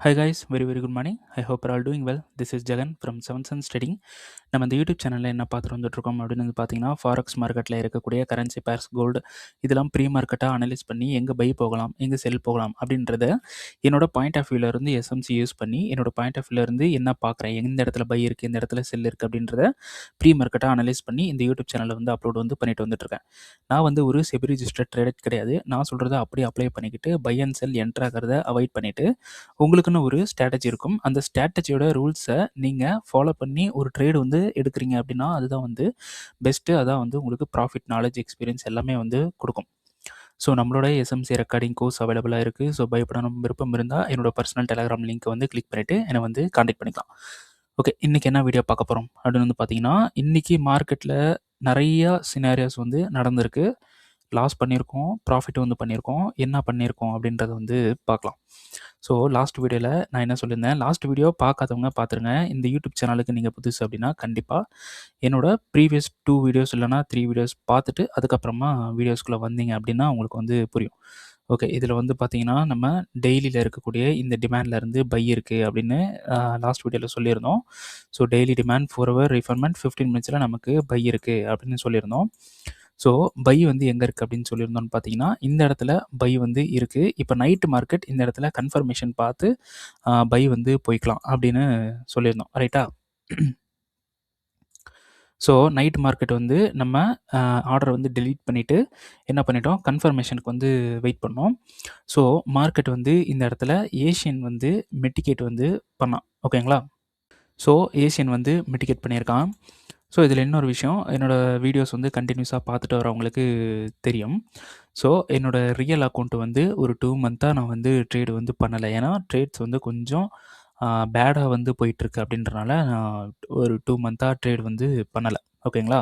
Hi guys, very good morning. I hope you're all doing well. This is Jagan from Seven Sun Trading. நம்ம இந்த YouTube சேனலில் என்ன பார்த்துட்டு வந்துட்டுருக்கோம் அப்படின்னு வந்து பார்த்தீங்கன்னா ஃபாரெக்ஸ் மார்க்கெட்டில் இருக்கக்கூடிய கரன்சி பேர்ஸ் கோல்டு இதெல்லாம் ப்ரீ மார்க்கெட்டாக அனலைஸ் பண்ணி எங்கே பை போகலாம் எங்கே செல் போகலாம் அப்படின்றத என்னோட பாயிண்ட் ஆஃப் வியூலேருந்து எஸ்எம்சி யூஸ் பண்ணி என்னோட பாயிண்ட் ஆஃப் வியூலேருந்து என்ன பார்க்குறேன் எந்த இடத்துல பை இருக்குது எந்த இடத்துல செல் இருக்குது அப்படின்றத ப்ரீ மார்க்கெட்டாக அனலைஸ் பண்ணி இந்த யூடியூப் சேனலில் வந்து அப்லோட் வந்து பண்ணிட்டு வந்துட்டுருக்கேன். நான் வந்து ஒரு செபி ரிஜிஸ்டர்ட் ட்ரேடர் கிடையாது. நான் சொல்கிறத அப்படியே அப்ளை பண்ணிக்கிட்டு பை அண்ட் செல் என்ட்ரு ஆகிறத அவாய்ட் பண்ணிவிட்டு உங்களுக்குன்னு ஒரு ஸ்ட்ராட்டஜி இருக்கும். அந்த ஸ்ட்ராட்டஜியோட ரூல்ஸை நீங்கள் ஃபாலோ பண்ணி ஒரு ட்ரேடு வந்து எடுக்கிறீங்க அப்படின்னா அதுதான் வந்து பெஸ்ட்டு. அதான் வந்து உங்களுக்கு ப்ராஃபிட், நாலேஜ், எக்ஸ்பீரியன்ஸ் எல்லாமே வந்து கொடுக்கும். ஸோ நம்மளோட எஸ்எம்சி ரெக்கார்டிங் கோர்ஸ் அவைலபிளாக இருக்குது. ஸோ பயப்படணும் விருப்பம் இருந்தால் என்னோட பர்சனல் டெலிகிராம் லிங்க்கை வந்து கிளிக் பண்ணிவிட்டு என்னை வந்து காண்டாக்ட் பண்ணிக்கலாம். ஓகே, இன்றைக்கி என்ன வீடியோ பார்க்க போகிறோம் அப்படின்னு வந்து பார்த்தீங்கன்னா, இன்றைக்கி மார்க்கெட்டில் நிறையா சினாரியோஸ் வந்து நடந்திருக்கு. லாஸ் பண்ணியிருக்கோம், ப்ராஃபிட் வந்து பண்ணியிருக்கோம், என்ன பண்ணியிருக்கோம் அப்படின்றத வந்து பார்க்கலாம். ஸோ லாஸ்ட் வீடியோவில் நான் என்ன சொல்லியிருந்தேன், லாஸ்ட் வீடியோ பார்க்காதவங்க பார்த்துருங்க. இந்த யூடியூப் சேனலுக்கு நீங்கள் புதுசு அப்படின்னா கண்டிப்பாக என்னோட ப்ரீவியஸ் 2 வீடியோஸ் இல்லைனா 3 வீடியோஸ் பார்த்துட்டு அதுக்கப்புறமா வீடியோஸ்குள்ளே வந்தீங்க அப்படின்னா உங்களுக்கு வந்து புரியும். ஓகே, இதில் வந்து பார்த்தீங்கன்னா நம்ம டெய்லியில் இருக்கக்கூடிய இந்த டிமாண்ட்லேருந்து பை இருக்குது அப்படின்னு லாஸ்ட் வீடியோவில் சொல்லியிருந்தோம். ஸோ டெய்லி டிமாண்ட் 4 ஹவர் ரீஃபர்மெண்ட் 15 மினிட்ஸில் நமக்கு பை இருக்குது அப்படின்னு சொல்லியிருந்தோம். ஸோ பை வந்து எங்கே இருக்குது அப்படின்னு சொல்லியிருந்தோம்னு பார்த்தீங்கன்னா இந்த இடத்துல பை வந்து இருக்குது. இப்போ நைட்டு மார்க்கெட் இந்த இடத்துல கன்ஃபர்மேஷன் பார்த்து பை வந்து போய்க்கலாம் அப்படின்னு சொல்லியிருந்தோம், ரைட்டா? ஸோ நைட் மார்க்கெட் வந்து நம்ம ஆர்டரை வந்து டெலீட் பண்ணிவிட்டு என்ன பண்ணிட்டோம், கன்ஃபர்மேஷனுக்கு வந்து வெயிட் பண்ணோம். ஸோ மார்க்கெட் வந்து இந்த இடத்துல ஏஷியன் வந்து மிட்டிகேட் வந்து பண்ணான், ஓகேங்களா? ஸோ ஏஷியன் வந்து மிட்டிகேட் பண்ணியிருக்கான். ஸோ இதில் இன்னொரு விஷயம், என்னோடய வீடியோஸ் வந்து கண்டினியூஸாக பார்த்துட்டு வரவங்களுக்கு தெரியும். ஸோ என்னோடய ரியல் அக்கௌண்ட் வந்து ஒரு 2 மந்த்தாக நான் வந்து ட்ரேடு வந்து பண்ணலை. ஏன்னா ட்ரேட்ஸ் வந்து கொஞ்சம் பேடாக வந்து போயிட்டுருக்கு அப்படின்றனால நான் ஒரு 2 மந்த்தாக ட்ரேட் வந்து பண்ணலை, ஓகேங்களா?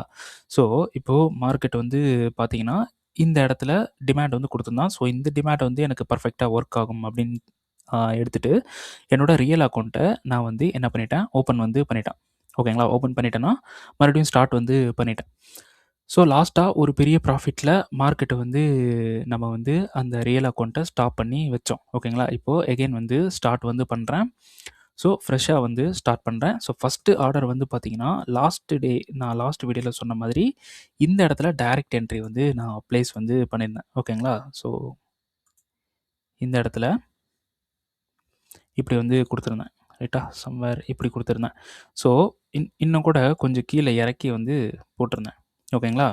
ஸோ இப்போது மார்க்கெட் வந்து பார்த்திங்கன்னா இந்த இடத்துல டிமாண்ட் வந்து கொடுத்துருந்தான். ஸோ இந்த டிமாண்ட் வந்து எனக்கு பர்ஃபெக்டாக ஒர்க் ஆகும் அப்படின்னு எடுத்துகிட்டு என்னோடய ரியல் அக்கௌண்ட்டை நான் வந்து என்ன பண்ணிட்டேன், ஓப்பன் வந்து பண்ணிட்டேன், ஓகேங்களா? ஓப்பன் பண்ணிட்டேன்னா மறுபடியும் ஸ்டார்ட் வந்து பண்ணிட்டேன். ஸோ லாஸ்ட்டாக ஒரு பெரிய ப்ராஃபிட்டில் மார்க்கெட்டை வந்து நம்ம வந்து அந்த ரியல் அக்கௌண்ட்டை ஸ்டாப் பண்ணி வச்சோம், ஓகேங்களா? இப்போது எகெயின் வந்து ஸ்டார்ட் வந்து பண்ணுறேன். ஸோ ஃப்ரெஷ்ஷாக வந்து ஸ்டார்ட் பண்ணுறேன். ஸோ ஃபஸ்ட்டு ஆர்டர் வந்து பார்த்திங்கன்னா நான் லாஸ்ட் வீடியோவில் சொன்ன மாதிரி இந்த இடத்துல டைரக்ட் என்ட்ரி வந்து நான் ப்ளேஸ் வந்து பண்ணியிருந்தேன், ஓகேங்களா? ஸோ இந்த இடத்துல இப்படி வந்து கொடுத்துருந்தேன், ரைட்டா? சம்வேர் இப்படி கொடுத்துருந்தேன். ஸோ இன்னும் கூட கொஞ்சம் கீழே இறக்கி வந்து போட்டிருந்தேன், ஓகேங்களா?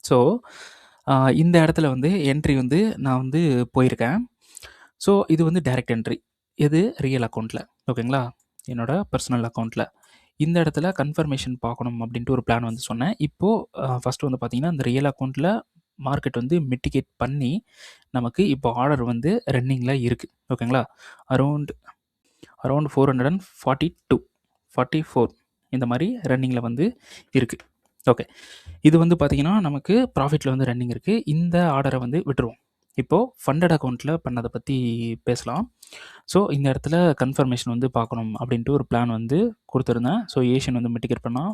ஸோ இந்த இடத்துல வந்து என்ட்ரி வந்து நான் வந்து போயிருக்கேன். ஸோ இது வந்து டைரக்ட் என்ட்ரி, எது ரியல் அக்கௌண்ட்டில், ஓகேங்களா? என்னோட பர்சனல் அக்கௌண்ட்டில் இந்த இடத்துல கன்ஃபர்மேஷன் பார்க்கணும் அப்படின்ட்டு ஒரு பிளான் வந்து சொன்னேன். இப்போது ஃபஸ்ட்டு வந்து பார்த்திங்கன்னா இந்த ரியல் அக்கௌண்ட்டில் மார்க்கெட் வந்து மிட்டிகேட் பண்ணி நமக்கு இப்போ ஆர்டர் வந்து ரன்னிங்கில் இருக்குது, ஓகேங்களா? அரௌண்ட் 442 44 இந்த மாதிரி ரன்னிங்கில் வந்து இருக்குது. ஓகே, இது வந்து பார்த்திங்கன்னா நமக்கு ப்ராஃபிட்டில் வந்து ரன்னிங் இருக்குது. இந்த ஆர்டரை வந்து விட்டுருவோம். இப்போது ஃபண்டட் அக்கௌண்ட்டில் பண்ணதை பற்றி பேசலாம். ஸோ இந்த இடத்துல கன்ஃபர்மேஷன் வந்து பார்க்கணும் அப்படின்ட்டு ஒரு பிளான் வந்து கொடுத்துருந்தேன். ஸோ ஏஷியன் வந்து மிட்டிகேட் பண்ணால்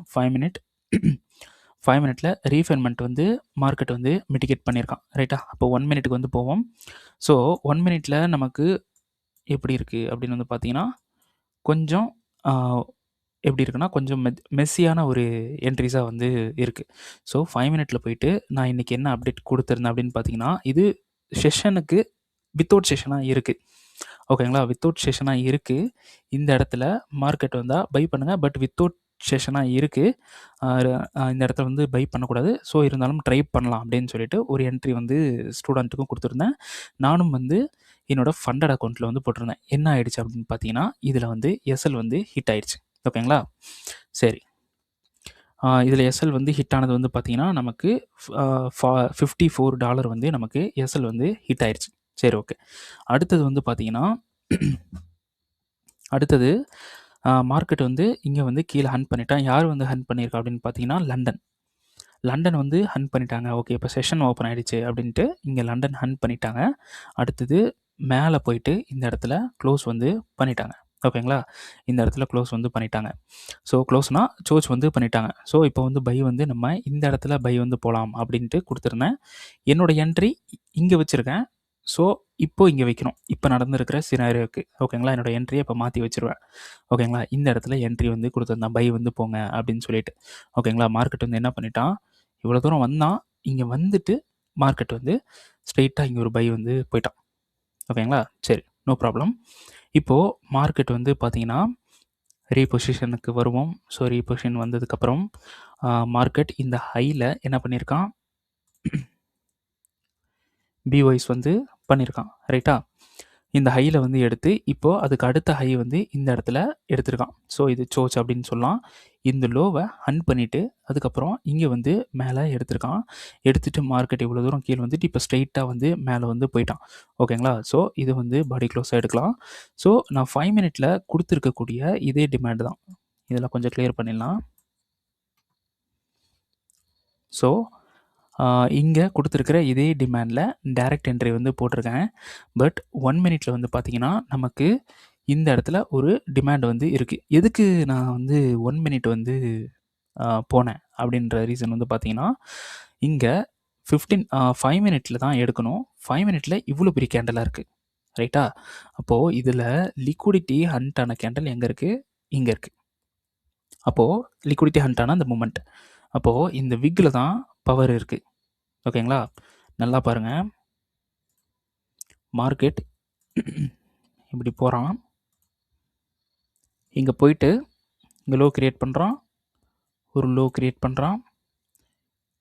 5 மினிட்டில் ரீஃபைன்மெண்ட் வந்து மார்க்கெட் வந்து மிட்டிகேட் பண்ணியிருக்கான், ரைட்டா? அப்போ 1 மினிட்டுக்கு வந்து போவோம். ஸோ 1 மினிட்டில் நமக்கு எப்படி இருக்குது அப்படின்னு வந்து பார்த்திங்கன்னா கொஞ்சம் எப்படி இருக்குன்னா கொஞ்சம் மெஸ்ஸியான ஒரு என்ட்ரிஸாக வந்து இருக்குது. ஸோ 5 மினிட்டில் போயிட்டு நான் இன்றைக்கி என்ன அப்டேட் கொடுத்துருந்தேன் அப்படின்னு பார்த்தீங்கன்னா இது செஷனுக்கு வித்தவுட் செஷனாக இருக்குது, ஓகேங்களா? வித்தவுட் செஷனாக இருக்குது. இந்த இடத்துல மார்க்கெட் வந்தால் பை பண்ணுங்கள், பட் வித்தவுட் செஷனாக இருக்குது. இந்த இடத்துல வந்து பை பண்ணக்கூடாது. ஸோ இருந்தாலும் ட்ரை பண்ணலாம் அப்படின்னு சொல்லிட்டு ஒரு என்ட்ரி வந்து ஸ்டூடெண்ட்டுக்கும் கொடுத்துருந்தேன். நானும் வந்து என்னோடய ஃபண்டட் அக்கௌண்ட்டில் வந்து போட்டிருந்தேன். என்ன ஆகிடுச்சு அப்படின்னு பார்த்தீங்கன்னா இதில் வந்து எஸ்எல் வந்து ஹிட் ஆகிடுச்சு, ஓகேங்களா? சரி, இதில் எஸ்எல் வந்து ஹிட் ஆனது வந்து பார்த்திங்கன்னா நமக்கு $54 வந்து நமக்கு எஸ்எல் வந்து ஹிட் ஆயிடுச்சு. சரி, ஓகே. அடுத்தது வந்து பார்த்திங்கன்னா அடுத்தது மார்க்கெட் வந்து இங்கே வந்து கீழே ஹண்ட் பண்ணிட்டான். யார் வந்து ஹண்ட் பண்ணியிருக்கா அப்படின்னு பார்த்தீங்கன்னா லண்டன் வந்து ஹண்ட் பண்ணிட்டாங்க. ஓகே, இப்போ செஷன் ஓப்பன் ஆகிடுச்சு அப்படின்ட்டு இங்கே லண்டன் ஹண்ட் பண்ணிட்டாங்க. அடுத்தது மேலே போயிட்டு இந்த இடத்துல க்ளோஸ் வந்து பண்ணிட்டாங்க, ஓகேங்களா? இந்த இடத்துல க்ளோஸ் வந்து பண்ணிட்டாங்க. ஸோ க்ளோஸ்னால் சோச் வந்து பண்ணிட்டாங்க. ஸோ இப்போ வந்து பை வந்து நம்ம இந்த இடத்துல பை வந்து போகலாம் அப்படின்ட்டு கொடுத்துருந்தேன். என்னோடய என்ட்ரி இங்கே வச்சுருக்கேன். ஸோ இப்போ இங்கே வைக்கணும். இப்போ நடந்திருக்கிற சினாரியோக்கு ஓகேங்களா. என்னோட என்ட்ரியை இப்போ மாற்றி வச்சுருவேன் ஓகேங்களா. இந்த இடத்துல என்ட்ரி வந்து கொடுத்துருந்தான், பை வந்து போங்க அப்படின்னு சொல்லிட்டு ஓகேங்களா. மார்க்கெட் வந்து என்ன பண்ணிட்டான், இவ்வளோ தூரம் வந்தான், இங்கே வந்துட்டு மார்க்கெட் வந்து ஸ்ட்ரெயிட்டாக இங்கே ஒரு பை வந்து போயிட்டான் ஓகேங்களா. சரி, நோ ப்ராப்ளம். இப்போது மார்க்கெட் வந்து பார்த்தீங்கன்னா ரீபொசிஷனுக்கு வருவோம். ஸோ ரீபொசிஷன் வந்ததுக்கப்புறம் மார்க்கெட் இந்த ஹையில் என்ன பண்ணியிருக்கான், பிஒய்ஸ் வந்து பண்ணியிருக்கான் ரைட்டா. இந்த ஹையில் வந்து எடுத்து இப்போது அதுக்கு அடுத்த ஹை வந்து இந்த இடத்துல எடுத்திருக்கான். ஸோ இது சோச் அப்படின்னு சொல்லலாம். இந்த லோவை ஹன் பண்ணிவிட்டு அதுக்கப்புறம் இங்கே வந்து மேலே எடுத்திருக்கான். எடுத்துகிட்டு மார்க்கெட் இவ்வளோ தூரம் கீழே வந்துட்டு இப்போ ஸ்ட்ரெயிட்டாக வந்து மேலே வந்து போயிட்டான் ஓகேங்களா. ஸோ இது வந்து பாடி க்ளோஸாக எடுக்கலாம். ஸோ நான் 5 மினிட்ல கொடுத்துருக்கக்கூடிய இதே டிமாண்ட் தான். இதெல்லாம் கொஞ்சம் கிளியர் பண்ணிடலாம். ஸோ இங்கே கொடுத்துருக்கிற இதே டிமாண்டில் டைரக்ட் என்ட்ரி வந்து போட்டிருக்கேன். பட் 1 மினிட்ல வந்து பார்த்தீங்கன்னா நமக்கு இந்த இடத்துல ஒரு டிமாண்ட் வந்து இருக்குது. எதுக்கு நான் வந்து 1 மினிட் வந்து போனேன் அப்படின்ற ரீசன் வந்து பார்த்தீங்கன்னா, இங்கே 5 மினிட்ல தான் எடுக்கணும். 5 மினிட்ல இவ்வளோ பெரிய கேண்டலாக இருக்குது ரைட்டா. அப்போது இதில் லிக்விடிட்டி ஹண்ட் ஆன கேண்டல் எங்கே இருக்குது, இங்கே இருக்குது. அப்போது லிக்விடிட்டி ஹண்ட் ஆன அந்த மூமெண்ட், அப்போது இந்த விக்கில் தான் பவர் இருக்குது ஓகேங்களா. நல்லா பாருங்கள், மார்க்கெட் இப்படி போகிறான், இங்கே போயிட்டு இங்கே லோ கிரியேட் பண்ணுறான், ஒரு லோ கிரியேட் பண்ணுறான்,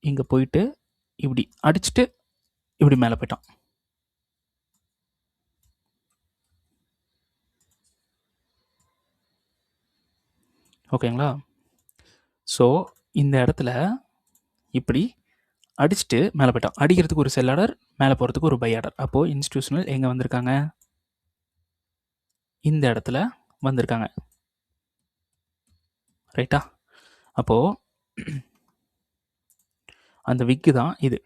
இங்கே போயிட்டு இப்படி அடிச்சுட்டு இப்படி மேலே போயிட்டான் ஓகேங்களா. ஸோ இந்த இடத்துல இப்படி அடிச்சுட்டு மேலே போயிட்டான். அடிக்கிறதுக்கு ஒரு செல் ஆர்டர், மேலே போகிறதுக்கு ஒரு பை ஆர்டர். அப்போது இன்ஸ்டிடியூஷனல் எங்கே வந்திருக்காங்க, இந்த இடத்துல வந்திருக்காங்க ரைட்டா. அப்போது அந்த விக்கு தான் இது.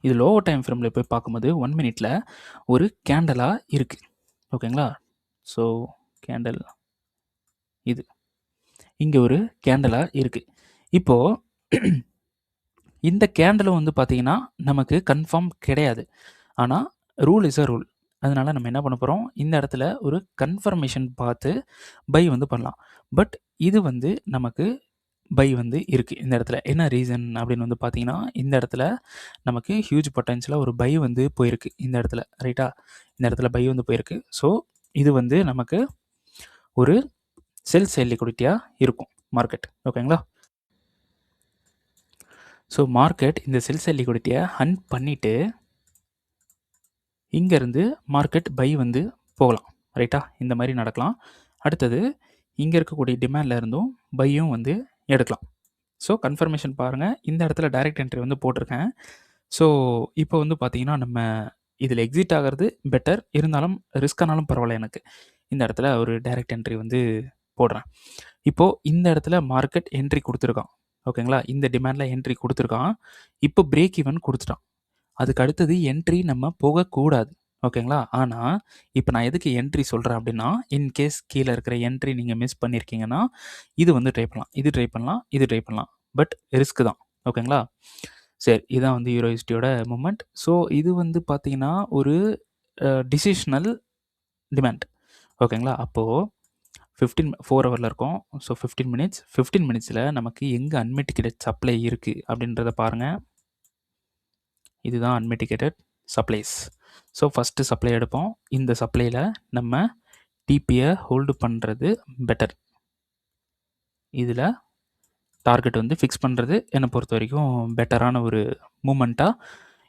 இது லோவர் டைம் ஃப்ரேமில் போய் பார்க்கும்போது 1 மினிட்ல ஒரு கேண்டலாக இருக்குது ஓகேங்களா. ஸோ கேண்டல் இது இங்கே ஒரு கேண்டலாக இருக்குது. இப்போது இந்த கேண்டலும் வந்து பார்த்திங்கன்னா நமக்கு கன்ஃபார்ம் கிடையாது. ஆனால் ரூல் இஸ் அ ரூல். அதனால் நம்ம என்ன பண்ண போகிறோம், இந்த இடத்துல ஒரு கன்ஃபர்மேஷன் பார்த்து பை வந்து பண்ணலாம். பட் இது வந்து நமக்கு பை வந்து இருக்குது இந்த இடத்துல. என்ன ரீசன் அப்படின்னு வந்து பார்த்தீங்கன்னா, இந்த இடத்துல நமக்கு ஹியூஜ் பொட்டன்ஷியலாக ஒரு பை வந்து போயிருக்கு இந்த இடத்துல ரைட்டா. இந்த இடத்துல பை வந்து போயிருக்கு. ஸோ இது வந்து நமக்கு ஒரு செல் லிக்விடிட்டியாக இருக்கும் மார்க்கெட் ஓகேங்களா. ஸோ மார்க்கெட் இந்த செல் லிக்விடிட்டியை ஹண்ட் பண்ணிவிட்டு இங்கேருந்து மார்க்கெட் பை வந்து போகலாம் ரைட்டா. இந்த மாதிரி நடக்கலாம். அடுத்தது இங்கே இருக்கக்கூடிய டிமாண்டில் இருந்தும் பையும் வந்து எடுக்கலாம். ஸோ கன்ஃபர்மேஷன் பாருங்கள், இந்த இடத்துல டைரக்ட் என்ட்ரி வந்து போட்டிருக்கேன். ஸோ இப்போ வந்து பார்த்தீங்கன்னா நம்ம இதில் எக்ஸிட் ஆகிறது பெட்டர், இருந்தாலும் ரிஸ்க் ஆனாலும் பரவாயில்ல எனக்கு. இந்த இடத்துல ஒரு டைரக்ட் என்ட்ரி வந்து போடுறேன். இப்போது இந்த இடத்துல மார்க்கெட் என்ட்ரி கொடுத்துருக்கான் ஓகேங்களா. இந்த டிமாண்டில் என்ட்ரி கொடுத்துருக்கான். இப்போ பிரேக் ஈவன் கொடுத்துட்டான். அதுக்கு அடுத்தது என்ட்ரி நம்ம போகக்கூடாது ஓகேங்களா. ஆனால் இப்போ நான் எதுக்கு என்ட்ரி சொல்கிறேன் அப்படின்னா, இன்கேஸ் கீழே இருக்கிற என்ட்ரி நீங்கள் மிஸ் பண்ணியிருக்கீங்கன்னா இது வந்து ட்ரை பண்ணலாம், இது ட்ரை பண்ணலாம், இது ட்ரை பண்ணலாம். பட் ரிஸ்க் தான் ஓகேங்களா. சரி, இதுதான் வந்து யூரோஹெச்டியோட மூமெண்ட். ஸோ இது வந்து பார்த்தீங்கன்னா ஒரு டிசிஷனல் டிமாண்ட் ஓகேங்களா. அப்போது 4 ஹவரில் இருக்கும். ஸோ 15 மினிட்ஸில் நமக்கு எங்கே அன்மிட்டிகேட்டட் சப்ளை இருக்குது அப்படின்றத பாருங்கள். இதுதான் அன்மிட்டிகேட்டட் சப்ளைஸ். ஸோ ஃபஸ்ட்டு சப்ளை எடுப்போம். இந்த சப்ளையில் நம்ம டிபியை ஹோல்டு பண்ணுறது பெட்டர். இதில் டார்கெட் வந்து ஃபிக்ஸ் பண்ணுறது என்னை பொறுத்த வரைக்கும் பெட்டரான ஒரு மூமெண்ட்டாக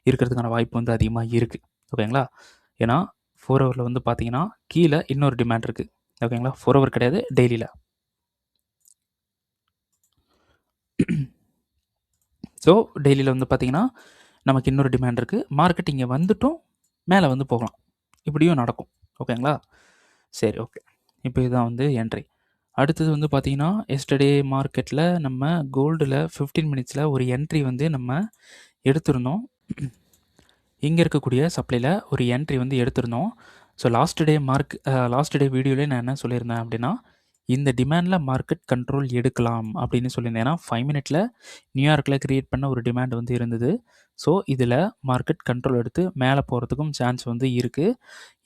இருக்கிறதுக்கான வாய்ப்பு வந்து அதிகமாக இருக்குது ஓகேங்களா. ஏன்னா 4 ஹவரில் வந்து பார்த்தீங்கன்னா கீழே இன்னொரு டிமாண்ட் இருக்குது ஓகேங்களா. 4 ஹவர் கிடையாது, டெய்லியில். ஸோ டெய்லியில் வந்து பார்த்தீங்கன்னா நமக்கு இன்னொரு டிமாண்ட் இருக்குது. மார்க்கெட் இங்கே வந்துட்டும் மேலே வந்து போகலாம், இப்படியும் நடக்கும் ஓகேங்களா. சரி, ஓகே. இப்போ இதுதான் வந்து என்ட்ரி. அடுத்தது வந்து பார்த்தீங்கன்னா எஸ்டர்டே மார்க்கெட்டில் நம்ம கோல்டில் 15 மினிட்ஸில் ஒரு என்ட்ரி வந்து நம்ம எடுத்திருந்தோம். இங்கே இருக்கக்கூடிய சப்ளையில் ஒரு என்ட்ரி வந்து எடுத்திருந்தோம். ஸோ லாஸ்ட் டே வீடியோவில் நான் என்ன சொல்லியிருந்தேன் அப்படின்னா, இந்த டிமாண்டில் மார்க்கெட் கண்ட்ரோல் எடுக்கலாம் அப்படின்னு சொல்லியிருந்தேன். ஏன்னா 5 மினிட்ல நியூயார்க்கில் க்ரியேட் பண்ண ஒரு டிமாண்ட் வந்து இருந்தது. ஸோ இதில் மார்க்கெட் கண்ட்ரோல் எடுத்து மேலே போகிறதுக்கும் சான்ஸ் வந்து இருக்குது.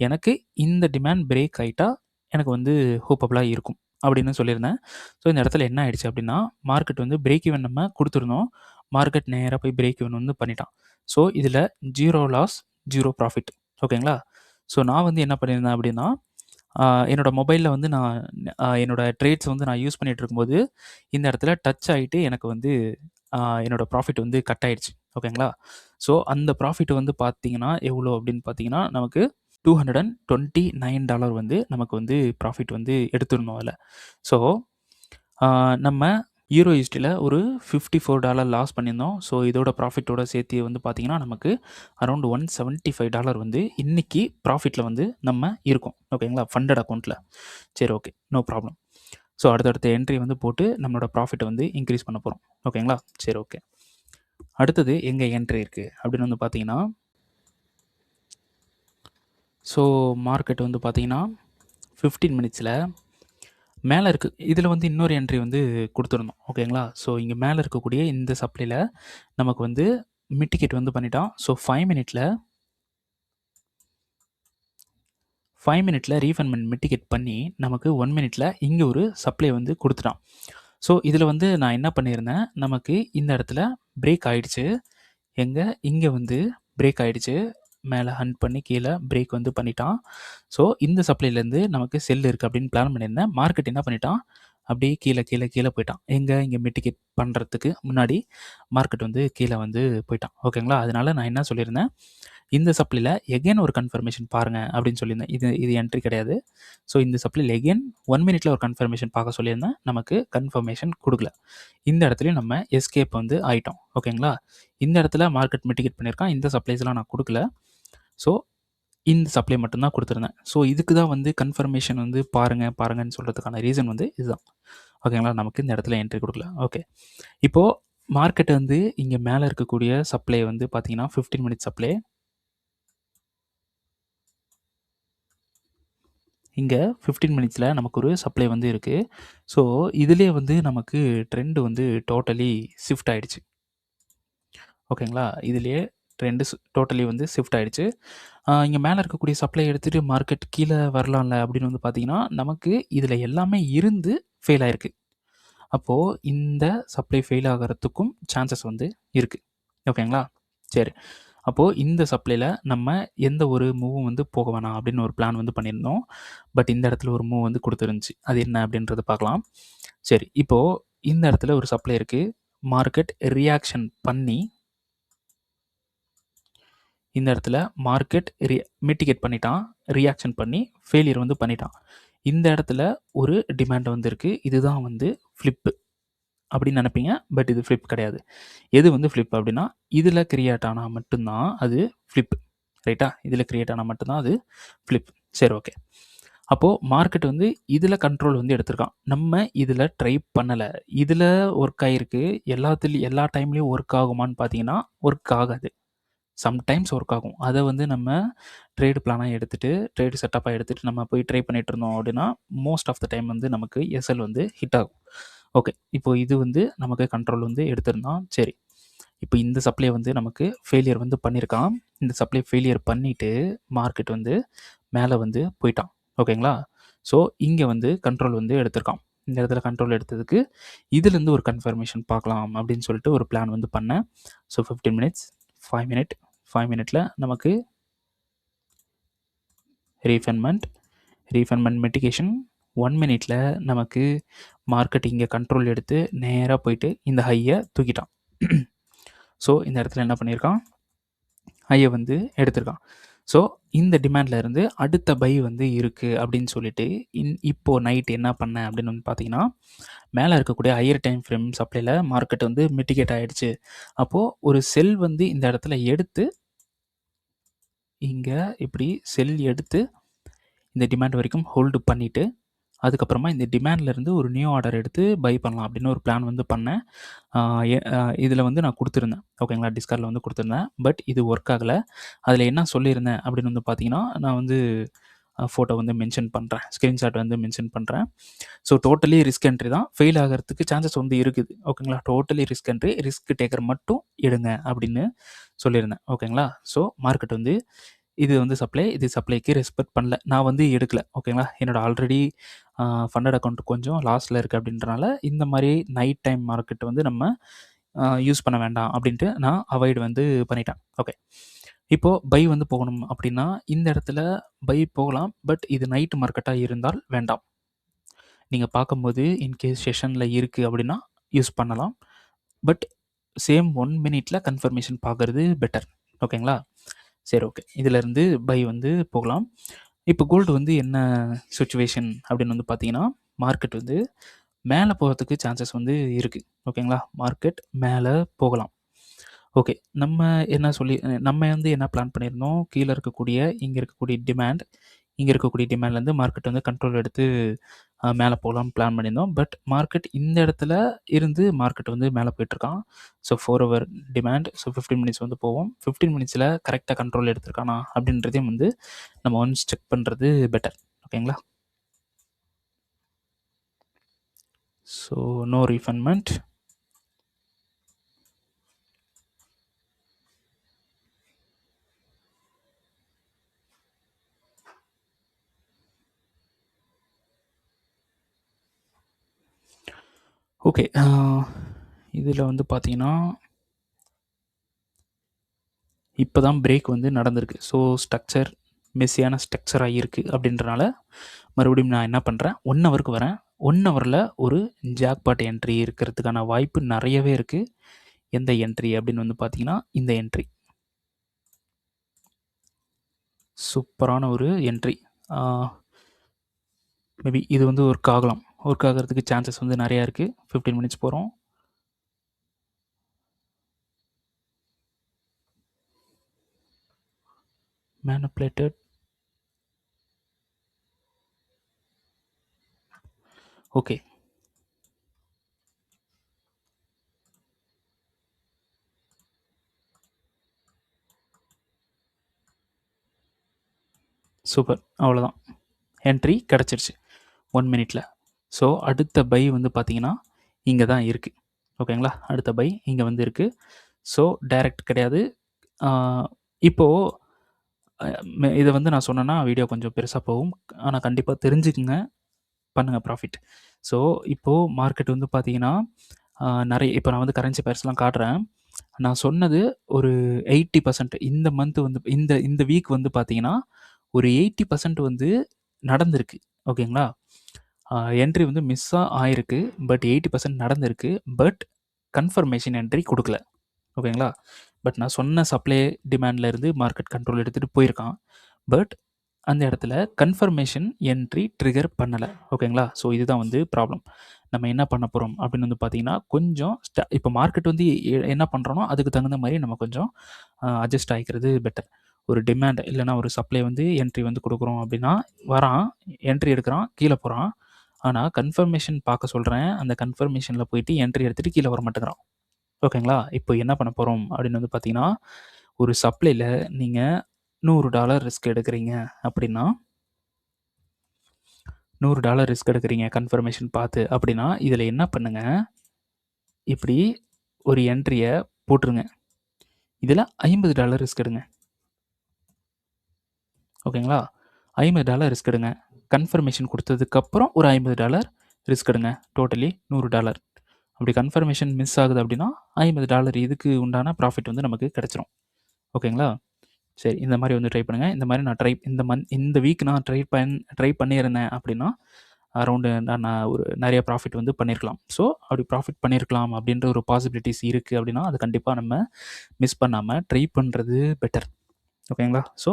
எனக்கு இந்த டிமாண்ட் பிரேக் ஆகிட்டா எனக்கு வந்து ஹோப்பபுளாக இருக்கும் அப்படின்னு சொல்லியிருந்தேன். ஸோ இந்த இடத்துல என்ன ஆயிடுச்சு அப்படின்னா, மார்க்கெட் வந்து பிரேக் ஈவன் நம்ம கொடுத்துருந்தோம். மார்க்கெட் நேராக போய் பிரேக் ஈவன் வந்து பண்ணிட்டான். ஸோ இதில் 0 லாஸ் 0 ப்ராஃபிட். ஓகேங்களா? ஸோ நான் வந்து என்ன பண்ணியிருந்தேன் அப்படின்னா, என்னோட மொபைலில் வந்து நான் என்னோட ட்ரேட்ஸ் வந்து நான் யூஸ் பண்ணிட்டு இருக்கும்போது இந்த இடத்துல டச் ஆகிட்டு எனக்கு வந்து என்னோட ப்ராஃபிட் வந்து கட் ஆயிடுச்சு. ஓகேங்களா? ஸோ அந்த ப்ராஃபிட் வந்து பார்த்தீங்கன்னா எவ்வளோ அப்படின்னு பார்த்தீங்கன்னா, நமக்கு $229 வந்து நமக்கு வந்து ப்ராஃபிட் வந்து எடுத்துருந்தோம் அதில். ஸோ நம்ம யூரோ யூஎஸ்டியில் ஒரு $54 லாஸ் பண்ணியிருந்தோம். ஸோ இதோட ப்ராஃபிட்டோட சேர்த்து வந்து பார்த்தீங்கன்னா, நமக்கு அரௌண்ட் $175 வந்து இன்னைக்கு ப்ராஃபிட்டில் வந்து நம்ம இருக்கோம். ஓகேங்களா? ஃபண்டட் அக்கௌண்ட்டில். சரி, ஓகே, நோ ப்ராப்ளம். ஸோ அடுத்தடுத்த என்ட்ரி வந்து போட்டு நம்மளோட ப்ராஃபிட்டை வந்து இன்க்ரீஸ் பண்ண போகிறோம். ஓகேங்களா? சரி, ஓகே. அடுத்தது எங்கே என்ட்ரி இருக்குது அப்படின்னு வந்து பார்த்தீங்கன்னா, ஸோ மார்க்கெட் வந்து பார்த்தீங்கன்னா 15 மினிட்ஸில் மேலே இருக்குது. இதில் வந்து இன்னொரு என்ட்ரி வந்து கொடுத்துருந்தோம். ஓகேங்களா? ஸோ இங்கே மேலே இருக்கக்கூடிய இந்த சப்ளையில் நமக்கு வந்து மிட்டிகேட் வந்து பண்ணிட்டான். ஸோ 5 மினிட்ல ரீஃபண்ட்மெண்ட் மிட்டிகேட் பண்ணி நமக்கு 1 மினிட்ல இங்கே ஒரு சப்ளை வந்து கொடுத்துட்டான். ஸோ இதில் வந்து நான் என்ன பண்ணியிருந்தேன், நமக்கு இந்த இடத்துல பிரேக் ஆயிடுச்சு. இங்கே வந்து பிரேக் ஆயிடுச்சு. மேலே ஹண்ட் பண்ணி கீழே பிரேக் வந்து பண்ணிட்டான். ஸோ இந்த சப்ளைலேருந்து நமக்கு செல் இருக்குது அப்படின்னு பிளான் பண்ணியிருந்தேன். மார்க்கெட் என்ன பண்ணிட்டான், அப்படியே கீழே கீழே கீழே போயிட்டான். இங்கே மிட்டிகேட் பண்ணுறதுக்கு முன்னாடி மார்க்கெட் வந்து கீழே வந்து போயிட்டான். ஓகேங்களா? அதனால நான் என்ன சொல்லியிருந்தேன், இந்த சப்ளையில் எகெயின் ஒரு கன்ஃபர்மேஷன் பாருங்கள் அப்படின்னு சொல்லியிருந்தேன். இது என்ட்ரி கிடையாது. ஸோ இந்த சப்ளையில் எகெயின் 1 மினிட்ல ஒரு கன்ஃபர்மேஷன் பார்க்க சொல்லியிருந்தேன். நமக்கு கன்ஃபர்மேஷன் கொடுக்கல. இந்த இடத்துலையும் நம்ம எஸ்கேப் வந்து ஆகிட்டோம். ஓகேங்களா? இந்த இடத்துல மார்க்கெட் மிட்டிகேட் பண்ணியிருக்கான். இந்த சப்ளைஸ்லாம் நான் கொடுக்கல. ஸோ இந்த சப்ளை மட்டும்தான் கொடுத்துருந்தேன். ஸோ இதுக்கு தான் வந்து கன்ஃபர்மேஷன் வந்து பாருங்கன்னு சொல்கிறதுக்கான ரீசன் வந்து இதுதான். ஓகேங்களா? நமக்கு இந்த இடத்துல என்ட்ரி கொடுக்கல. ஓகே. இப்போது மார்க்கெட் வந்து இங்கே மேலே இருக்கக்கூடிய சப்ளை வந்து பார்த்தீங்கன்னா 15 மினிட்ஸ் சப்ளை. இங்கே 15 மினிட்ஸில் நமக்கு ஒரு சப்ளை வந்து இருக்குது. ஸோ இதிலே வந்து நமக்கு ட்ரெண்டு வந்து டோட்டலி ஷிஃப்ட் ஆகிடுச்சு. ஓகேங்களா? இதிலேயே ட்ரெண்டு டோட்டலி வந்து ஷிஃப்ட் ஆகிடுச்சு. இங்கே மேலே இருக்கக்கூடிய சப்ளை எடுத்துகிட்டு மார்க்கெட் கீழே வரலாம்ல அப்படின்னு வந்து பார்த்தீங்கன்னா, நமக்கு இதில் எல்லாமே இருந்து ஃபெயில் ஆகிருக்கு. அப்போது இந்த சப்ளை ஃபெயில் ஆகிறதுக்கும் சான்சஸ் வந்து இருக்குது. ஓகேங்களா? சரி. அப்போது இந்த சப்ளையில் நம்ம எந்த ஒரு மூவும் வந்து போக வேணாம் அப்படின்னு ஒரு பிளான் வந்து பண்ணியிருந்தோம். பட் இந்த இடத்துல ஒரு மூவ் வந்து கொடுத்துருந்துச்சு. அது என்ன அப்படின்றத பார்க்கலாம். சரி, இப்போது இந்த இடத்துல ஒரு சப்ளை இருக்குது. மார்க்கெட் ரியாக்ஷன் பண்ணி இந்த இடத்துல மார்க்கெட் மிட்டிகேட் பண்ணிட்டான். ரியாக்ஷன் பண்ணி ஃபெயிலியர் வந்து பண்ணிட்டான். இந்த இடத்துல ஒரு டிமாண்ட் வந்து இருக்குது. இதுதான் வந்து ஃப்ளிப்பு அப்படின்னு நினைப்பீங்க. பட் இது ஃப்ளிப் கிடையாது. எது வந்து ஃப்ளிப் அப்படின்னா, இதில் கிரியேட் ஆனால் மட்டும்தான் அது ஃப்ளிப். ரைட்டா? இதில் கிரியேட் ஆனால் மட்டும்தான் அது ஃப்ளிப். சரி, ஓகே. அப்போது மார்க்கெட் வந்து இதில் கண்ட்ரோல் வந்து எடுத்திருக்கான். நம்ம இதில் ட்ரை பண்ணலை. இதில் ஒர்க் ஆகிருக்கு. எல்லா டைம்லேயும் ஒர்க் ஆகுமான்னு பார்த்தீங்கன்னா ஒர்க் ஆகாது. சம்டைம்ஸ் ஒர்க் ஆகும். அதை வந்து நம்ம ட்ரேடு பிளானாக எடுத்துகிட்டு ட்ரேடு செட்டப்பாக எடுத்துகிட்டு நம்ம போய் ட்ரை பண்ணிட்டு இருந்தோம் அப்படின்னா மோஸ்ட் ஆஃப் த டைம் வந்து நமக்கு எஸ்எல் வந்து ஹிட் ஆகும். ஓகே. இப்போ இது வந்து நமக்கு கண்ட்ரோல் வந்து எடுத்திருந்தான். சரி, இப்போ இந்த சப்ளை வந்து நமக்கு ஃபெயிலியர் வந்து பண்ணியிருக்கான். இந்த சப்ளை ஃபெயிலியர் பண்ணிவிட்டு மார்க்கெட் வந்து மேலே வந்து போயிட்டான். ஓகேங்களா? ஸோ இங்கே வந்து கண்ட்ரோல் வந்து எடுத்திருக்கான். இந்த இடத்துல கண்ட்ரோல் எடுத்ததுக்கு இதுலேருந்து ஒரு கன்ஃபர்மேஷன் பார்க்கலாம் அப்படின்னு சொல்லிட்டு ஒரு பிளான் வந்து பண்ணேன். ஸோ 15 மினிட்ஸ், 5 மினிட்ல நமக்கு ரீஃபண்ட்மெண்ட் மிட்டிகேஷன் 1 மினிட்ல நமக்கு மார்க்கெட் இங்கே கண்ட்ரோல் எடுத்து நேராக போயிட்டு இந்த ஹையை தூக்கிட்டான். ஸோ இந்த இடத்துல என்ன பண்ணியிருக்கான், ஹையை வந்து எடுத்திருக்கான். ஸோ இந்த டிமாண்டில் இருந்து அடுத்த பை வந்து இருக்குது அப்படின்னு சொல்லிட்டு இப்போது நைட் என்ன பண்ணேன் அப்படின்னு வந்து பார்த்தீங்கன்னா, மேலே இருக்கக்கூடிய ஹையர் டைம் ஃப்ரேம் சப்ளையில் மார்க்கெட் வந்து மிட்டிகேட் ஆகிடுச்சு. அப்போது ஒரு செல் வந்து இந்த இடத்துல எடுத்து இங்கே இப்படி செல் எடுத்து இந்த டிமாண்ட் வரைக்கும் ஹோல்டு பண்ணிவிட்டு அதுக்கப்புறமா இந்த டிமாண்ட்லேருந்து ஒரு நியூ ஆர்டர் எடுத்து பை பண்ணலாம் அப்படின்னு ஒரு பிளான் வந்து பண்ணேன். இதில் வந்து நான் கொடுத்துருந்தேன். ஓகேங்களா? டிஸ்கார்டில் வந்து கொடுத்துருந்தேன். பட் இது ஒர்க் ஆகலை. அதில் என்ன சொல்லியிருந்தேன் அப்படின்னு வந்து பார்த்தீங்கன்னா, நான் வந்து ஃபோட்டோ வந்து மென்ஷன் பண்ணுறேன். ஸ்க்ரீன்ஷாட் வந்து மென்ஷன் பண்ணுறேன். ஸோ டோட்டலி ரிஸ்க் என்ட்ரி தான். ஃபெயில் ஆகிறதுக்கு சான்சஸ் வந்து இருக்குது. ஓகேங்களா? Totally risk entry, risk taker மட்டும் எடுங்க அப்படின்னு சொல்லியிருந்தேன். ஓகேங்களா? ஸோ மார்க்கெட் வந்து இது வந்து சப்ளை, இது சப்ளைக்கு ரெஸ்பெக்ட் பண்ணல. நான் வந்து எடுக்கல. ஓகேங்களா? என்னோட ஆல்ரெடி ஃபண்டட் அக்கவுண்ட் கொஞ்சம் லாஸ்ல இருக்கு அப்படின்றனால, இந்த மாரி நைட் டைம் மார்க்கெட் வந்து நம்ம யூஸ் பண்ண வேண்டாம் அப்படின்ட்டு நான் அவாய்ட் வந்து பண்ணிட்டேன். ஓகே. இப்போ பை வந்து போகணும் அப்படின்னா, இந்த இடத்துல பை போகலாம். பட் இது நைட் மார்க்கெட்டா இருந்தால் வேண்டாம். நீங்க பார்க்கும்போது இன்கேஸ் செஷன்ல இருக்கு அப்படின்னா யூஸ் பண்ணலாம். பட் சேம் 1 மினிட்ல கன்ஃபர்மேஷன் பார்க்கறது பெட்டர். ஓகேங்களா? சரி ஓகே. இதிலருந்து பை வந்து போகலாம். இப்போ கோல்டு வந்து என்ன சிச்சுவேஷன் அப்படின்னு வந்து பார்த்தீங்கன்னா, மார்க்கெட் வந்து மேல போறதுக்கு சான்சஸ் வந்து இருக்கு. ஓகேங்களா? மார்க்கெட் மேல போகலாம். ஓகே. நம்ம வந்து என்ன பிளான் பண்ணியிருந்தோம், கீழ இருக்கக்கூடிய இங்க இருக்கக்கூடிய டிமாண்ட், இங்க இருக்கக்கூடிய டிமாண்ட்லேருந்து மார்க்கெட் வந்து கண்ட்ரோல் எடுத்து மேல போலாம்னு பிளான் பண்ணியிருந்தோம். பட் மார்க்கெட் இந்த இடத்துல இருந்து மார்க்கெட் வந்து மேல போயிட்டுருக்கான். So 4 hour demand. So 15 minutes வந்து போவோம். 15 மினிட்ஸ்ல கரெக்ட்டா கண்ட்ரோல் எடுத்திருக்கானா அப்படின்றதையும் வந்து நம்ம ஒன்ஸ் செக் பண்றது பெட்டர். ஓகேங்களா? So no refundment. ஓகே. இதில வந்து பார்த்தீங்கன்னா, இப்போ தான் பிரேக் வந்து நடந்திருக்கு. ஸோ ஸ்ட்ரக்சர் மெஸ்ஸியான ஸ்ட்ரக்சரா இருக்கு அப்படின்றனால, மறுபடியும் நான் என்ன பண்றேன், 1 ஹவருக்கு வரேன். 1 ஹவர்ல ஒரு ஜாக்பாட் என்ட்ரி இருக்கிறதுக்கான வாய்ப்பு நெறையவே இருக்கு. எந்த என்ட்ரி அப்படின்னு வந்து பார்த்தீங்கன்னா, இந்த என்ட்ரி. சூப்பரான ஒரு என்ட்ரி. ஆ மேபி இது வந்து ஒர்க் ஆகலாம். ஒர்க் ஆகுறதுக்கு சான்சஸ் வந்து நெறையா இருக்கு. 15 மினிட்ஸ் போறோம். மேனிபுலேட்டட். ஓகே. சூப்பர். அவ்வளோதான். என்ட்ரி கெடைச்சிருச்சு. 1 மினிட்ல. ஸோ அடுத்த பை வந்து பார்த்தீங்கன்னா, இங்க தான் இருக்கு. ஓகேங்களா? அடுத்த பை இங்க வந்து இருக்கு. ஸோ டைரக்ட் கிடையாது. ஆ இப்போ இத வந்து நான் சொன்னேன்னா, வீடியோ கொஞ்சம் பெருசா போகும். ஆனா கண்டிப்பா தெரிஞ்சுக்கங்க. பண்ணுங்க ப்ராஃபிட். ஸோ இப்போ மார்க்கெட் வந்து பார்த்தீங்கன்னா, நெறைய இப்போ நான் வந்து கரன்சி பேர்ஸ்லாம் காட்டுறேன். நான் சொன்னது ஒரு 80% இந்த மந்த் வந்து இந்த இந்த வீக் வந்து பார்த்தீங்கன்னா, ஒரு 80% வந்து நடந்திருக்கு. ஓகேங்களா? என்ட்ரி வந்து மிஸ்ஸா ஆயிருக்கு. பட் 80% நடந்திருக்கு. பட் கன்ஃபர்மேஷன் என்ட்ரி குடுக்கல. ஓகேங்களா? பட் நான் சொன்ன சப்ளை டிமாண்ட்ல இருந்து மார்க்கெட் கண்ட்ரோல் எடுத்துட்டு போயிருக்கான். பட் அந்த இடத்துல கன்ஃபர்மேஷன் என்ட்ரி ட்ரிகர் பண்ணல. ஓகேங்களா? ஸோ இதுதான் வந்து ப்ராப்ளம். நம்ம என்ன பண்ண போறோம் அப்படின்னு வந்து பார்த்தீங்கன்னா, கொஞ்சம் இப்போ மார்க்கெட் வந்து என்ன பண்றோனோ, அதுக்கு தகுந்த மாரி நம்ம கொஞ்சம் அட்ஜஸ்ட் ஆயிக்கிறது பெட்டர். ஒரு டிமாண்ட் இல்லன்னா ஒரு சப்ளை வந்து என்ட்ரி வந்து குடுக்குறோம் அப்படின்னா, வரான், என்ட்ரி எடுக்குறான், கீழ போறான். ஆனா கன்ஃபர்மேஷன் பார்க்க சொல்றேன். அந்த கன்ஃபர்மேஷன்ல போயிட்டு என்ட்ரி எடுத்துட்டு கீழ வர மாட்டேங்கிறான். ஓகேங்களா? இப்போ என்ன பண்ண போறோம் அப்படின்னு வந்து பார்த்தீங்கன்னா, ஒரு சப்ளைல நீங்க $100 ரிஸ்க் எடுக்குறீங்க அப்படின்னா, $100 ரிஸ்க் எடுக்குறீங்க கன்ஃபர்மேஷன் பார்த்து அப்படின்னா, இதில என்ன பண்ணுங்க, இப்படி ஒரு என்ட்ரிய போட்டுருங்க. இதில $50 ரிஸ்க் எடுங்க. ஓகேங்களா? $50 ரிஸ்க் எடுங்க. கன்ஃபர்மேஷன் குடுத்ததுக்கப்புறம் ஒரு $50 ரிஸ்க் எடுங்க. டோட்டலி $100. அப்படி கன்ஃபர்மேஷன் மிஸ் ஆகுது அப்படின்னா, $50 இதுக்கு உண்டான ப்ராஃபிட் வந்து நமக்கு கிடைச்சிரும். ஓகேங்களா? சரி. இந்த மாரி வந்து ட்ரை பண்ணுங்க. இந்த மாரி நான் இந்த வீக் நான் ட்ரை பண்ணியிருந்தேன் அப்படின்னா, அரவுண்டு நான் ஒரு நெறைய ப்ராஃபிட் வந்து பண்ணியிருக்கலாம். ஸோ, அப்படி ப்ராஃபிட் பண்ணியிருக்கலாம் அப்படின்ற ஒரு பாசிபிலிட்டீஸ் இருக்கு அப்படின்னா, அது கண்டிப்பா நம்ம மிஸ் பண்ணாம ட்ரை பண்றது பெட்டர். ஓகேங்களா? ஸோ,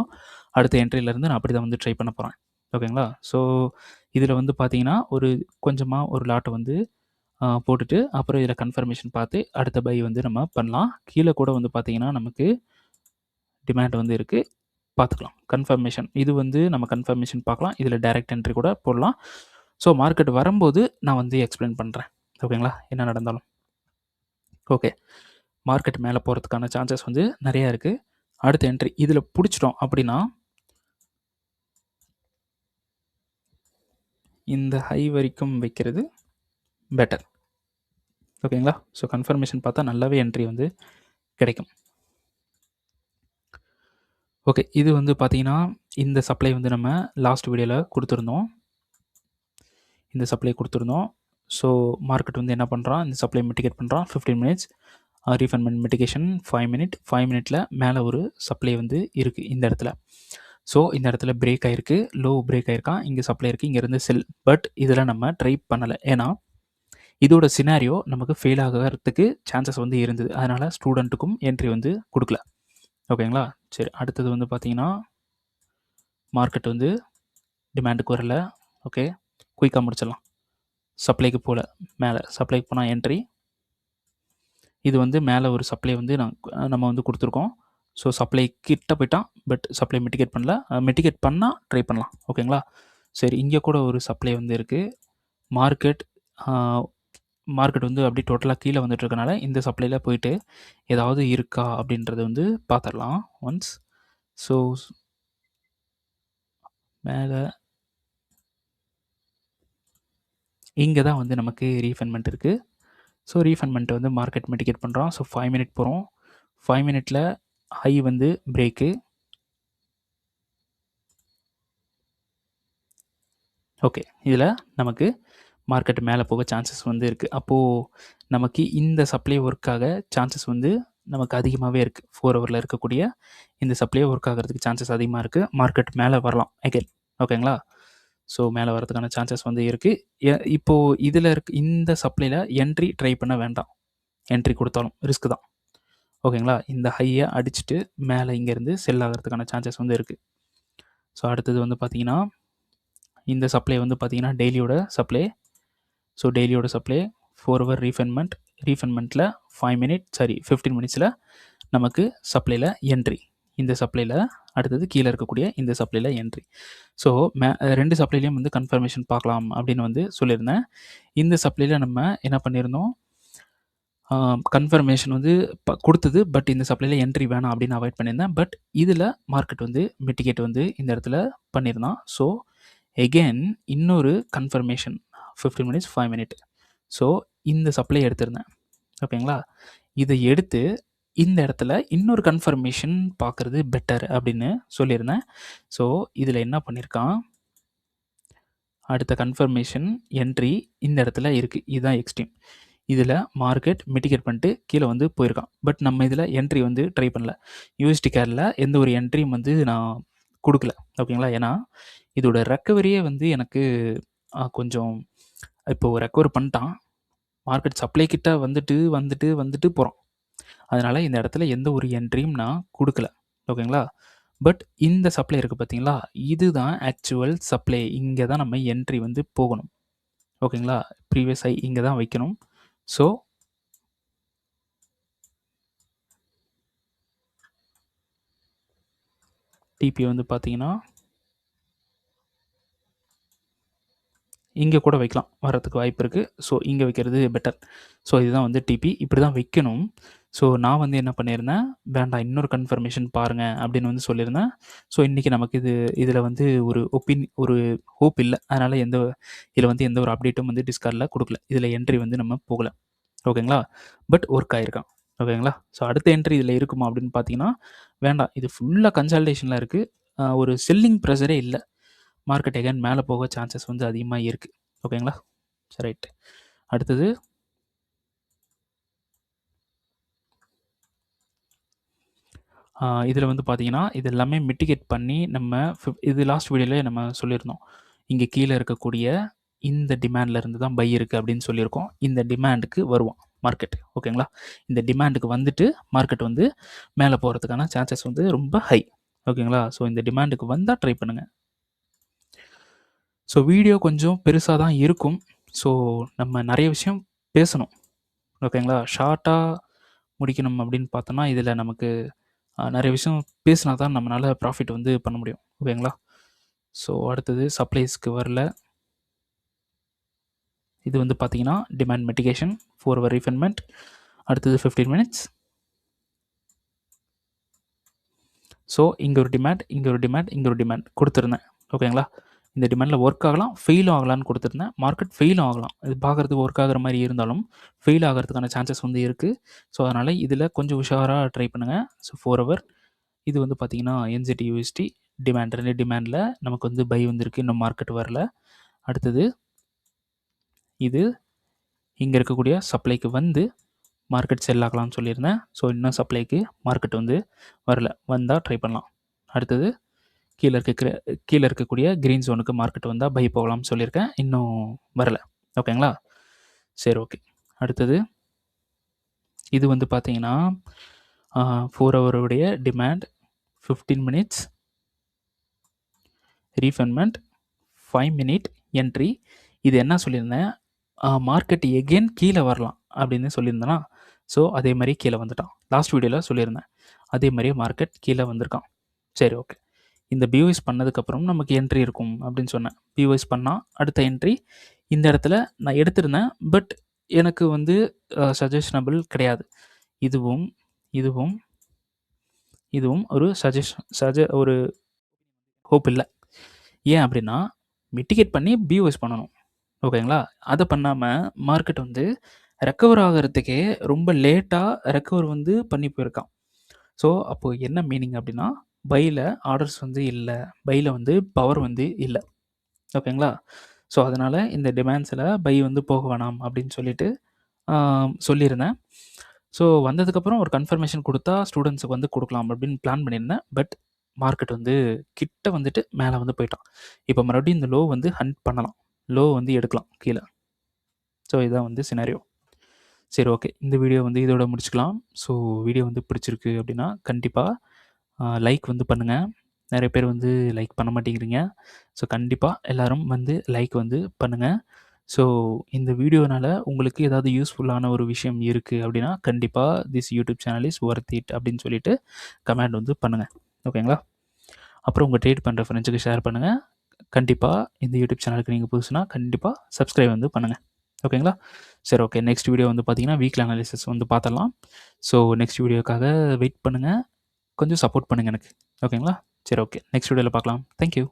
அடுத்த என்ட்ரிலருந்து நான் அப்படி தான் வந்து ட்ரை பண்ண போறேன். ஓகேங்களா? ஸோ, இதில வந்து பார்த்தீங்கன்னா, கொஞ்சமா ஒரு லாட்ட வந்து போட்டுட்டு, அப்புறம் இதில கன்ஃபர்மேஷன் பார்த்து அடுத்த பை வந்து நம்ம பண்ணலாம். கீழ கூட வந்து பார்த்தீங்கன்னா, நமக்கு டிமாண்ட் வந்து இருக்கு. பார்த்துக்கலாம். கன்ஃபர்மேஷன் இது வந்து நம்ம கன்ஃபர்மேஷன் பார்க்கலாம். இதில டைரக்ட் என்ட்ரி கூட போடலாம். ஸோ மார்க்கெட் வரும்போது நான் வந்து எக்ஸ்ப்ளைன் பண்றேன். ஓகேங்களா? என்ன நடந்தாலும். ஓகே. மார்க்கெட் மேல போறதுக்கான சான்சஸ் வந்து நெறையா இருக்கு. அடுத்த என்ட்ரி இதில புடிச்சிட்டோம் அப்படின்னா, இந்த ஹை வரைக்கும் வைக்கிறது பெட்டர். ஓகேங்களா? ஸோ கன்ஃபர்மேஷன் பார்த்தா நல்லாவே என்ட்ரி வந்து கிடைக்கும். ஓகே. இது வந்து பார்த்தீங்கன்னா, இந்த சப்ளை வந்து நம்ம லாஸ்ட் வீடியோல குடுத்துருந்தோம். இந்த சப்ளை குடுத்துருந்தோம். ஸோ, மார்க்கெட் வந்து என்ன பண்றான், இந்த சப்ளை மிட்டிகேட் பண்றான். 15 மினிட்ஸ் ரீஃபண்ட் மிட்டிகேஷன் 5 மினிட். 5 மினிட்ல மேல ஒரு சப்ளை வந்து இருக்கு இந்த இடத்துல. ஸோ, இந்த இடத்துல பிரேக் ஆயிருக்கு. லோ பிரேக் ஆயிருக்கான். இங்க சப்ளை இருக்கு. இங்கேருந்து செல். பட் இதில நம்ம ட்ரை பண்ணல. ஏன்னா, இதோட சினாரியோ நமக்கு ஃபெயில் ஆகறதுக்கு சான்சஸ் வந்து இருந்தது. அதனால ஸ்டூடண்ட்டுக்கும் என்ட்ரி வந்து குடுக்கல. ஓகேங்களா? சரி. அடுத்தது வந்து பார்த்தீங்கன்னா, மார்க்கெட் வந்து டிமாண்டுக்கு வரல. ஓகே. குயிக்கா முடிச்சிடலாம். சப்ளைக்கு போல. மேல சப்ளைக்கு போனா என்ட்ரி. இது வந்து மேல ஒரு சப்ளை வந்து நம்ம வந்து குடுத்துருக்கோம். ஸோ, சப்ளை கிட்ட போய்ட்டான். பட் சப்ளை மிட்டிகேட் பண்ணல. மிட்டிகேட் பண்ணா ட்ரை பண்ணலாம். ஓகேங்களா? சரி. இங்க கூட ஒரு சப்ளை வந்து இருக்கு. மார்க்கெட் ஆ மார்க்கெட் வந்து அப்படியே டோட்டலா கீழ வந்துட்டு இருக்கனால, இந்த சப்ளைல போயிட்டு ஏதாவது இருக்கா அப்படின்றத வந்து பார்த்துரலாம் ஒன்ஸ். ஸோ, மேல இங்க தான் வந்து நமக்கு ரீஃபண்ட்மென்ட் இருக்கு. ஸோ, ரீஃபண்ட்மென்ட் வந்து மார்க்கெட் மிட்டிகேட் பண்றான். ஸோ, 5 மினிட் போறோம். 5 மினிட்ல ஹை வந்து பிரேக்கு. ஓகே. இதில நமக்கு மார்க்கெட் மேல போக சான்சஸ் வந்து இருக்கு. அப்போ நமக்கு இந்த சப்ளை ஒர்க் ஆக சான்சஸ் வந்து நமக்கு அதிகமாவே இருக்கு. 4 ஹவர்ல இருக்கக்கூடிய இந்த சப்ளை ஒர்க் ஆகுறதுக்கு சான்சஸ் அதிகமா இருக்கு. மார்க்கெட் மேல வரலாம் அகைன். ஓகேங்களா? ஸோ, மேல வரதுக்கான சான்சஸ் வந்து இருக்கு. இப்போ இதில இந்த சப்ளைல என்ட்ரி ட்ரை பண்ண வேண்டாம். என்ட்ரி குடுத்தாலும் ரிஸ்க் தான். ஓகேங்களா? இந்த ஹைய அடிச்சுட்டு மேல இங்கேருந்து செல் ஆகுறதுக்கான சான்சஸ் வந்து இருக்கு. ஸோ, அடுத்தது வந்து பார்த்தீங்கன்னா, இந்த சப்ளை வந்து பார்த்தீங்கன்னா, டெய்லியோட சப்ளை. ஸோ, டெய்லியோட சப்ளை 4 ஹவர் ரீஃபண்ட்மெண்ட்ல 5 மினிட் 15 மினிட்ஸ்ல நமக்கு சப்ளைல என்ட்ரி. இந்த சப்ளைல அடுத்தது கீழ இருக்கக்கூடிய இந்த சப்ளைல என்ட்ரி. ஸோ, 2 சப்ளைலயும் வந்து கன்ஃபர்மேஷன் பார்க்கலாம் அப்படின்னு வந்து சொல்லியிருந்தேன். இந்த சப்ளைல நம்ம என்ன பண்ணியிருந்தோம், கன்ஃபர்மேஷன் வந்து குடுத்தது. பட் இந்த சப்ளைல என்ட்ரி வேணாம் அப்படின்னு அவாய்ட் பண்ணியிருந்தேன். பட் இதில மார்க்கெட் வந்து மிட்டிகேட் வந்து இந்த இடத்துல பண்ணியிருந்தான். ஸோ, எகைன் இன்னொரு கன்ஃபர்மேஷன் 15 மினிட்ஸ் 5 மினிட். ஸோ, இந்த சப்ளை எடுத்திருந்தேன். ஓகேங்களா? இத எடுத்து இந்த இடத்துல இன்னொரு கன்ஃபர்மேஷன் பார்க்கறது பெட்டர் அப்படின்னு சொல்லியிருந்தேன். ஸோ, இதில என்ன பண்ணியிருக்கான், அடுத்த கன்ஃபர்மேஷன் என்ட்ரி இந்த இடத்துல இருக்கு. இதுதான் எக்ஸ்ட்ரீம். இதில மார்க்கெட் மிட்டிகேட் பண்ணிட்டு கீழ வந்து போயிருக்கான். பட் நம்ம இதில என்ட்ரி வந்து ட்ரை பண்ணல. யூஎஸ்டி கேர்ல எந்த ஒரு என்ட்ரியும் வந்து நான் குடுக்கல. ஓகேங்களா? ஏன்னா, இதோட ரெக்கவரியே வந்து எனக்கு கொஞ்சம் இப்போ ரெக்கவர் பண்ணிட்டான். மார்க்கெட் சப்ளை கிட்ட வந்துட்டு போறான். அதனால இந்த இடத்துல எந்த ஒரு என்ட்ரியும் நான் குடுக்கல. ஓகேங்களா? பட் இந்த சப்ளை இருக்கு பார்த்தீங்களா? இதுதான் ஆக்சுவல் சப்ளை. இங்க தான் நம்ம என்ட்ரி வந்து போகணும். ஓகேங்களா? ப்ரீவியஸ் ஹை இங்க தான் வைக்கணும். ஸோ, டிபி வந்து பார்த்தீங்கன்னா, இங்க கூட வைக்கலாம். வரதுக்கு வாய்ப்பு இருக்கு. ஸோ, இங்க வைக்கிறது பெட்டர். ஸோ, இதுதான் வந்து டிபி. இப்படி தான் வைக்கணும். ஸோ, நான் வந்து என்ன பண்ணியிருந்தேன், வேண்டாம் இன்னொரு கன்ஃபர்மேஷன் பாருங்க அப்படின்னு வந்து சொல்லியிருந்தேன். ஸோ, இன்னைக்கு நமக்கு இதில வந்து ஒரு ஹோப் இல்ல. அதனால இதில வந்து எந்த ஒரு அப்டேட்டும் வந்து டிஸ்கார்ட்ல குடுக்கல. இதில என்ட்ரி வந்து நம்ம போகல. ஓகேங்களா? பட் ஒர்க் ஆயிருக்கான். ஓகேங்களா? ஸோ, அடுத்த என்ட்ரி இதில இருக்குமா அப்படின்னு பார்த்தீங்கன்னா, வேண்டாம். இது ஃபுல்லா கன்சாலிடேஷன்ல இருக்கு. ஒரு செல்லிங் பிரஷரே இல்ல. மார்க்கெட் அகைன் மேல போக சான்சஸ் வந்து அதிகமா இருக்கு. ஓகேங்களா? சரி ரைட். அடுத்தது இதில வந்து பார்த்தீங்கன்னா, இது எல்லாமே மிட்டிகேட் பண்ணி நம்ம இது லாஸ்ட் வீடியோலயே நம்ம சொல்லியிருந்தோம். இங்க கீழ இருக்கக்கூடிய இந்த டிமாண்ட்ல இருந்து தான் பை இருக்கு அப்படின்னு சொல்லியிருக்கோம். இந்த டிமாண்டுக்கு வருவான் மார்க்கெட். ஓகேங்களா? இந்த டிமாண்டுக்கு வந்துட்டு மார்க்கெட் வந்து மேல போறதுக்கான சான்சஸ் வந்து ரொம்ப ஹை. ஓகேங்களா? ஸோ, இந்த டிமாண்டுக்கு வந்தா ட்ரை பண்ணுங்க. ஸோ, வீடியோ கொஞ்சம் பெருசா தான் இருக்கும். ஸோ, நம்ம நெறைய விஷயம் பேசணும். ஓகேங்களா? ஷார்ட்டா முடிக்கணும் அப்படின்னு பார்த்தோம்னா, இதில நமக்கு நெறைய விஷயம் பேசினா தான் நம்மளால ப்ராஃபிட் வந்து பண்ண முடியும். ஓகேங்களா? ஸோ, அடுத்தது சப்ளைஸ்க்கு வரல. இது வந்து பார்த்தீங்கன்னா, டிமாண்ட் மிட்டிகேஷன், 4 ஹவர் ரீஃபண்ட்மென்ட். அடுத்தது 15 மினிட்ஸ். ஸோ, இங்க ஒரு டிமாண்ட், இங்க ஒரு டிமாண்ட், இங்க ஒரு டிமாண்ட் குடுத்திருந்தேன். ஓகேங்களா? இந்த டிமாண்ட்ல ஒர்க் ஆகலாம், ஃபெயிலும் ஆகலாம்னு குடுத்திருந்தேன். மார்க்கெட் ஃபெயிலும் ஆகலாம். இது பார்க்கறதுக்கு ஒர்க் ஆகுற மாரி இருந்தாலும், ஃபெயில் ஆகறதுக்கான சான்சஸ் வந்து இருக்கு. ஸோ, அதனால இதில கொஞ்சம் உஷாரா ட்ரை பண்ணுங்க. ஸோ, 4 ஹவர் இது வந்து பார்த்தீங்கன்னா என்சிடி யூஎஸ்டி டிமாண்ட் 2 டிமாண்டில் நமக்கு வந்து பை வந்திருக்கு, இன்னும் மார்க்கெட் வரல. அடுத்தது இது இங்கே இருக்கக்கூடிய சப்ளைக்கு வந்து மார்க்கெட் செல் ஆகலாம்னு சொல்லியிருந்தேன். ஸோ இன்னும் சப்ளைக்கு மார்க்கெட் வந்து வரல, வந்தால் ட்ரை பண்ணலாம். அடுத்தது கீழே இருக்கக்கூடிய க்ரீன் ஜோனுக்கு மார்க்கெட் வந்தால் பை போகலாம்னு சொல்லியிருக்கேன், இன்னும் வரல. ஓகேங்களா? சரி, ஓகே. அடுத்தது இது வந்து பார்த்தீங்கன்னா 4 ஹவருடைய டிமாண்ட், 15 மினிட்ஸ் ரீஃபண்ட்மெண்ட், 5 மினிட் என்ட்ரி. இது என்ன சொல்லியிருந்தேன், மார்க்கெட் எகெயின் கீழே வரலாம் அப்படின்னு சொல்லியிருந்தேன்னா, ஸோ அதே மாதிரி கீழே வந்துட்டான். லாஸ்ட் வீடியோவில் சொல்லியிருந்தேன், அதே மாதிரியே மார்க்கெட் கீழே வந்திருக்கான். சரி, ஓகே. இந்த பிஓஎஸ் பண்ணதுக்கப்புறம் நமக்கு என்ட்ரி இருக்கும் அப்படின்னு சொன்னேன். பிஓஎஸ் பண்ணால் அடுத்த என்ட்ரி இந்த இடத்துல நான் எடுத்திருந்தேன், பட் எனக்கு வந்து சஜஷனபிள் கிடையாது. இதுவும் இதுவும் இதுவும் ஒரு ஒரு ஹோப் இல்லை. ஏன் அப்படின்னா, மிட்டிகேட் பண்ணி பிஓஎஸ் பண்ணணும். ஓகேங்களா? அதை பண்ணாமல் மார்க்கெட் வந்து ரெக்கவர் ஆகிறதுக்கே ரொம்ப லேட்டாக ரெக்கவர் வந்து பண்ணி போயிருக்கான். ஸோ அப்போது என்ன மீனிங் அப்படின்னா, பையில் ஆர்டர்ஸ் வந்து இல்லை, பையில் வந்து பவர் வந்து இல்லை. ஓகேங்களா? ஸோ அதனால் இந்த டிமாண்ட்ஸில் பை வந்து போக வேணாம் அப்படின்னு சொல்லிட்டு சொல்லியிருந்தேன். ஸோ வந்ததுக்கப்புறம் ஒரு கன்ஃபர்மேஷன் கொடுத்தா ஸ்டூடெண்ட்ஸுக்கு வந்து கொடுக்கலாம் அப்படின்னு பிளான் பண்ணியிருந்தேன். பட் மார்க்கெட் வந்து கிட்ட வந்துட்டு மேலே வந்து போயிட்டான். இப்போ மறுபடியும் இந்த லோ வந்து ஹண்ட் பண்ணலாம், லோ வந்து எடுக்கலாம் கீழே. ஸோ இதுதான் வந்து சினாரியோ. சரி, ஓகே. இந்த வீடியோ வந்து இதோட முடிச்சுக்கலாம். ஸோ வீடியோ வந்து பிடிச்சிருக்கு அப்படின்னா கண்டிப்பாக லைக் வந்து பண்ணுங்கள். நிறைய பேர் வந்து லைக் பண்ண மாட்டேங்கிறீங்க. ஸோ கண்டிப்பாக எல்லோரும் வந்து லைக் வந்து பண்ணுங்கள். ஸோ இந்த வீடியோனால் உங்களுக்கு ஏதாவது யூஸ்ஃபுல்லான ஒரு விஷயம் இருக்குது அப்படின்னா கண்டிப்பாக this YouTube channel is worth it அப்படின்னு சொல்லிட்டு கமெண்ட் வந்து பண்ணுங்கள். ஓகேங்களா? அப்புறம் உங்கள் ட்ரேட் பண்ணுற ஃப்ரெண்ட்ஸுக்கு ஷேர் பண்ணுங்கள். கண்டிப்பாக இந்த யூடியூப் சேனலுக்கு நீங்கள் புதுசுனா கண்டிப்பாக சப்ஸ்கிரைப் வந்து பண்ணுங்கள். ஓகேங்களா? சரி, ஓகே. நெக்ஸ்ட் வீடியோ வந்து பார்த்தீங்கன்னா வீக்லி அனாலிசிஸ் வந்து பார்த்துடலாம். ஸோ நெக்ஸ்ட் வீடியோக்காக வெயிட் பண்ணுங்கள், கொஞ்சம் சப்போர்ட் பண்ணுங்கள் எனக்கு. ஓகேங்களா? சரி, ஓகே. நெக்ஸ்ட் வீடியோவில் பார்க்கலாம். தேங்க்யூ.